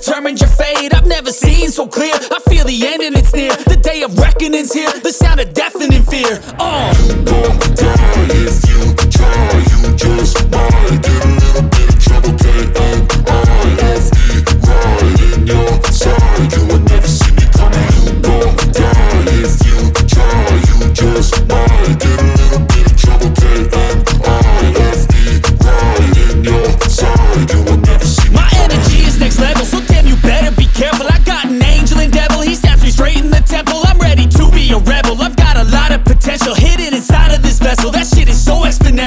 determined your fate. I've never seen so clear. I feel the end and it's near. The day of reckoning's here. The sound of deafening fear. You gon' die if you try. You just might get a little bit of trouble. K-N-I-F-E, right in your side. You will never see me coming. You gon' die if you try. You just might get a little bit of trouble. K-N-I-F-E, right in your side. You will never see me. My energy is next level, so damn you better be careful. I got an angel and devil, he stabs me straight in the temple. I'm ready to be a rebel. I've got a lot of potential hidden inside of this vessel. That shit is so exponential.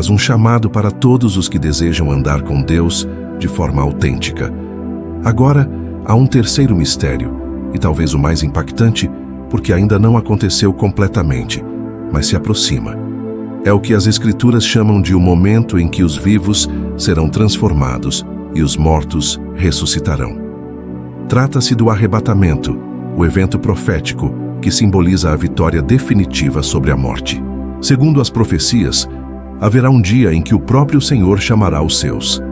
mas um chamado para todos os que desejam andar com Deus de forma autêntica. Agora, há um terceiro mistério, e talvez o mais impactante, porque ainda não aconteceu completamente, mas se aproxima. É o que as Escrituras chamam de o momento em que os vivos serão transformados e os mortos ressuscitarão. Trata-se do arrebatamento, o evento profético que simboliza a vitória definitiva sobre a morte. Segundo as profecias, haverá um dia em que o próprio Senhor chamará os seus,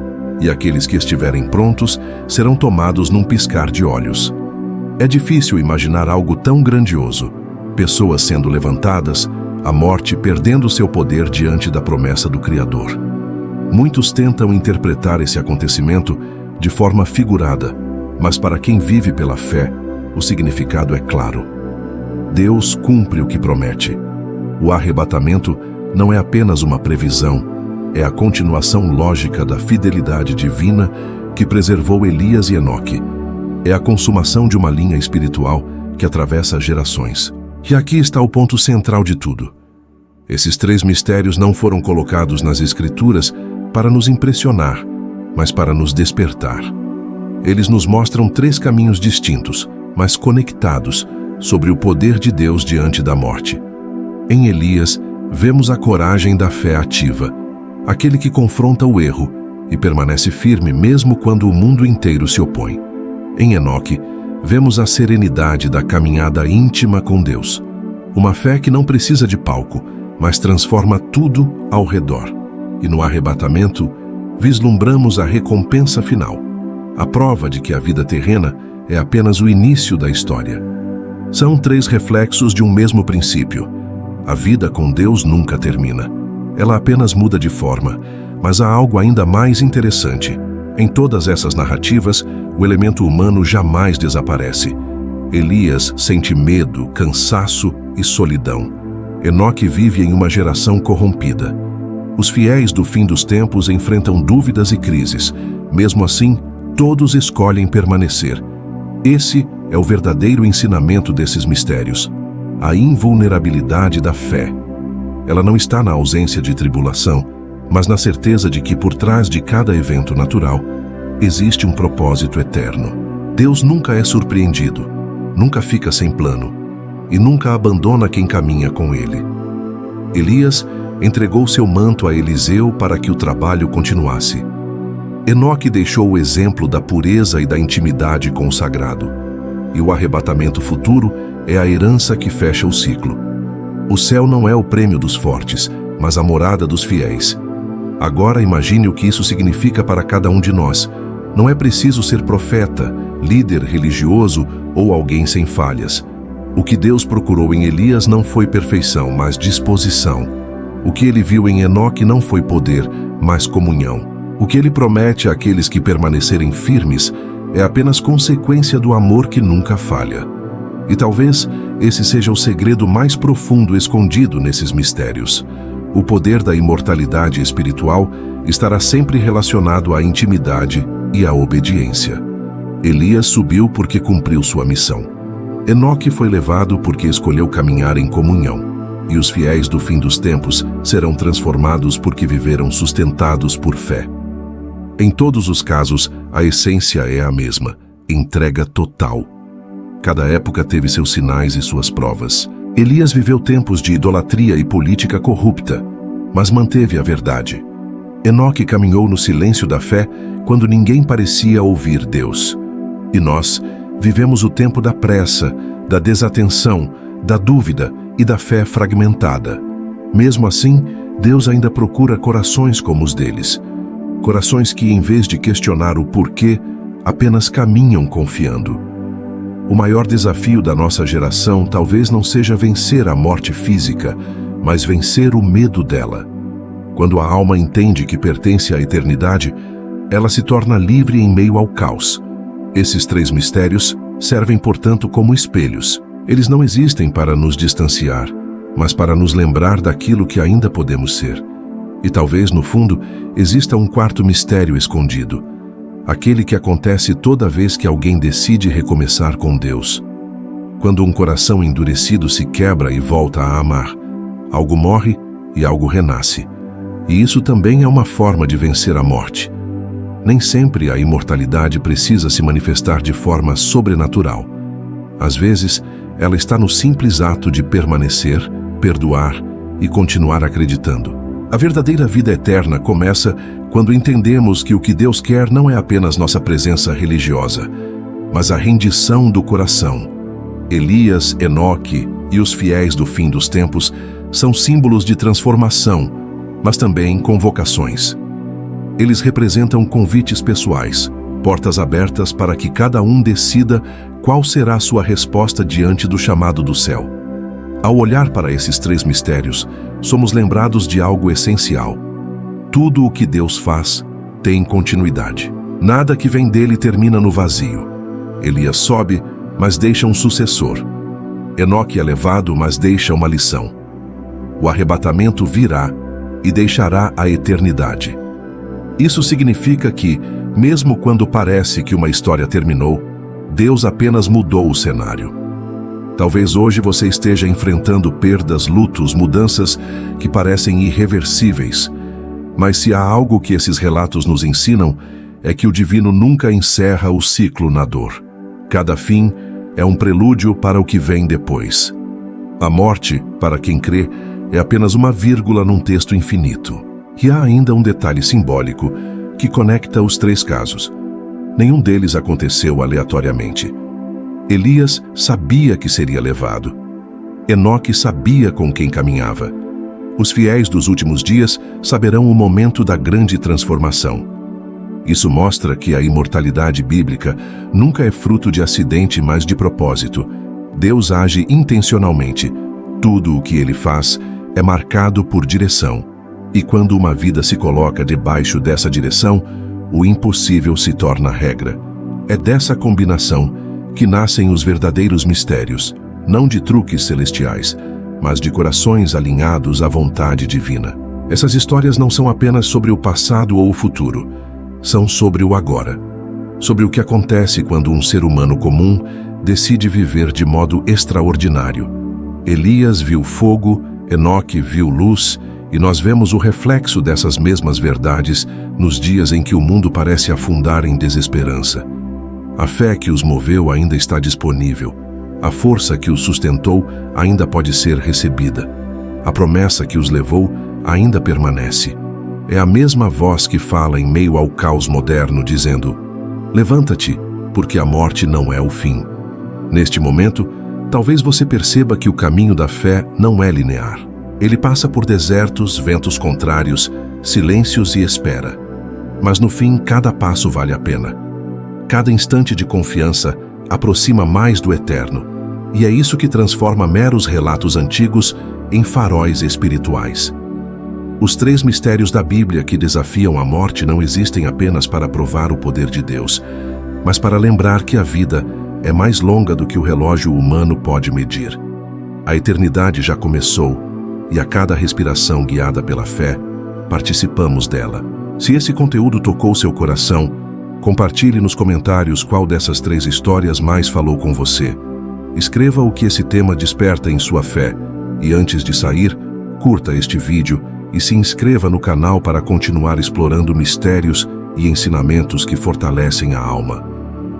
e aqueles que estiverem prontos serão tomados num piscar de olhos. É difícil imaginar algo tão grandioso, pessoas sendo levantadas, a morte perdendo seu poder diante da promessa do Criador. Muitos tentam interpretar esse acontecimento de forma figurada, mas para quem vive pela fé, o significado é claro. Deus cumpre o que promete. O arrebatamento não é apenas uma previsão, é a continuação lógica da fidelidade divina que preservou Elias e Enoque. É a consumação de uma linha espiritual que atravessa gerações. E aqui está o ponto central de tudo. Esses três mistérios não foram colocados nas Escrituras para nos impressionar, mas para nos despertar. Eles nos mostram três caminhos distintos, mas conectados, sobre o poder de Deus diante da morte. Em Elias, vemos a coragem da fé ativa, aquele que confronta o erro e permanece firme mesmo quando o mundo inteiro se opõe. Em Enoque, vemos a serenidade da caminhada íntima com Deus, uma fé que não precisa de palco, mas transforma tudo ao redor. E no arrebatamento, vislumbramos a recompensa final, a prova de que a vida terrena é apenas o início da história. São três reflexos de um mesmo princípio. A vida com Deus nunca termina. Ela apenas muda de forma, mas há algo ainda mais interessante. Em todas essas narrativas, o elemento humano jamais desaparece. Elias sente medo, cansaço e solidão. Enoque vive em uma geração corrompida. Os fiéis do fim dos tempos enfrentam dúvidas e crises. Mesmo assim, todos escolhem permanecer. Esse é o verdadeiro ensinamento desses mistérios, a invulnerabilidade da fé. Ela não está na ausência de tribulação, mas na certeza de que por trás de cada evento natural existe um propósito eterno. Deus nunca é surpreendido, nunca fica sem plano e nunca abandona quem caminha com ele. Elias entregou seu manto a Eliseu para que o trabalho continuasse. Enoque deixou o exemplo da pureza e da intimidade com o sagrado. E o arrebatamento futuro é a herança que fecha o ciclo. O céu não é o prêmio dos fortes, mas a morada dos fiéis. Agora imagine o que isso significa para cada um de nós. Não é preciso ser profeta, líder religioso ou alguém sem falhas. O que Deus procurou em Elias não foi perfeição, mas disposição. O que ele viu em Enoque não foi poder, mas comunhão. O que ele promete àqueles que permanecerem firmes é apenas consequência do amor que nunca falha. E talvez esse seja o segredo mais profundo escondido nesses mistérios. O poder da imortalidade espiritual estará sempre relacionado à intimidade e à obediência. Elias subiu porque cumpriu sua missão. Enoque foi levado porque escolheu caminhar em comunhão. E os fiéis do fim dos tempos serão transformados porque viveram sustentados por fé. Em todos os casos, a essência é a mesma, entrega total. Cada época teve seus sinais e suas provas. Elias viveu tempos de idolatria e política corrupta, mas manteve a verdade. Enoque caminhou no silêncio da fé quando ninguém parecia ouvir Deus. E nós vivemos o tempo da pressa, da desatenção, da dúvida e da fé fragmentada. Mesmo assim, Deus ainda procura corações como os deles. Corações que, em vez de questionar o porquê, apenas caminham confiando. O maior desafio da nossa geração talvez não seja vencer a morte física, mas vencer o medo dela. Quando a alma entende que pertence à eternidade, ela se torna livre em meio ao caos. Esses três mistérios servem, portanto, como espelhos. Eles não existem para nos distanciar, mas para nos lembrar daquilo que ainda podemos ser. E talvez, no fundo, exista um quarto mistério escondido, aquele que acontece toda vez que alguém decide recomeçar com Deus. Quando um coração endurecido se quebra e volta a amar, algo morre e algo renasce. E isso também é uma forma de vencer a morte. Nem sempre a imortalidade precisa se manifestar de forma sobrenatural. Às vezes, ela está no simples ato de permanecer, perdoar e continuar acreditando. A verdadeira vida eterna começa quando entendemos que o que Deus quer não é apenas nossa presença religiosa, mas a rendição do coração. Elias, Enoque e os fiéis do fim dos tempos são símbolos de transformação, mas também convocações. Eles representam convites pessoais, portas abertas para que cada um decida qual será a sua resposta diante do chamado do céu. Ao olhar para esses 3 mistérios, somos lembrados de algo essencial. Tudo o que Deus faz tem continuidade. Nada que vem dele termina no vazio. Elias sobe, mas deixa um sucessor. Enoque é levado, mas deixa uma lição. O arrebatamento virá e deixará a eternidade. Isso significa que, mesmo quando parece que uma história terminou, Deus apenas mudou o cenário. Talvez hoje você esteja enfrentando perdas, lutos, mudanças que parecem irreversíveis. Mas se há algo que esses relatos nos ensinam, é que o divino nunca encerra o ciclo na dor. Cada fim é um prelúdio para o que vem depois. A morte, para quem crê, é apenas uma vírgula num texto infinito. E há ainda um detalhe simbólico que conecta os 3 casos. Nenhum deles aconteceu aleatoriamente. Elias sabia que seria levado. Enoque sabia com quem caminhava. Os fiéis dos últimos dias saberão o momento da grande transformação. Isso mostra que a imortalidade bíblica nunca é fruto de acidente, mas de propósito. Deus age intencionalmente. Tudo o que ele faz é marcado por direção. E quando uma vida se coloca debaixo dessa direção, o impossível se torna regra. É dessa combinação que nascem os verdadeiros mistérios, não de truques celestiais, mas de corações alinhados à vontade divina. Essas histórias não são apenas sobre o passado ou o futuro, são sobre o agora. Sobre o que acontece quando um ser humano comum decide viver de modo extraordinário. Elias viu fogo, Enoque viu luz, e nós vemos o reflexo dessas mesmas verdades nos dias em que o mundo parece afundar em desesperança. A fé que os moveu ainda está disponível. A força que os sustentou ainda pode ser recebida. A promessa que os levou ainda permanece. É a mesma voz que fala em meio ao caos moderno, dizendo: levanta-te, porque a morte não é o fim. Neste momento, talvez você perceba que o caminho da fé não é linear. Ele passa por desertos, ventos contrários, silêncios e espera. Mas no fim, cada passo vale a pena. Cada instante de confiança aproxima mais do eterno. E é isso que transforma meros relatos antigos em faróis espirituais. Os 3 mistérios da Bíblia que desafiam a morte não existem apenas para provar o poder de Deus, mas para lembrar que a vida é mais longa do que o relógio humano pode medir. A eternidade já começou, e a cada respiração guiada pela fé, participamos dela. Se esse conteúdo tocou seu coração, compartilhe nos comentários qual dessas 3 histórias mais falou com você. Escreva o que esse tema desperta em sua fé, e antes de sair, curta este vídeo e se inscreva no canal para continuar explorando mistérios e ensinamentos que fortalecem a alma.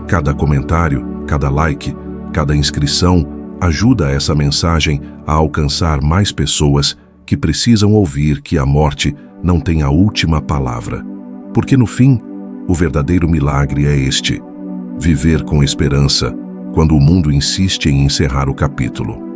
Cada comentário, cada like, cada inscrição ajuda essa mensagem a alcançar mais pessoas que precisam ouvir que a morte não tem a última palavra. Porque no fim, o verdadeiro milagre é este: viver com esperança quando o mundo insiste em encerrar o capítulo.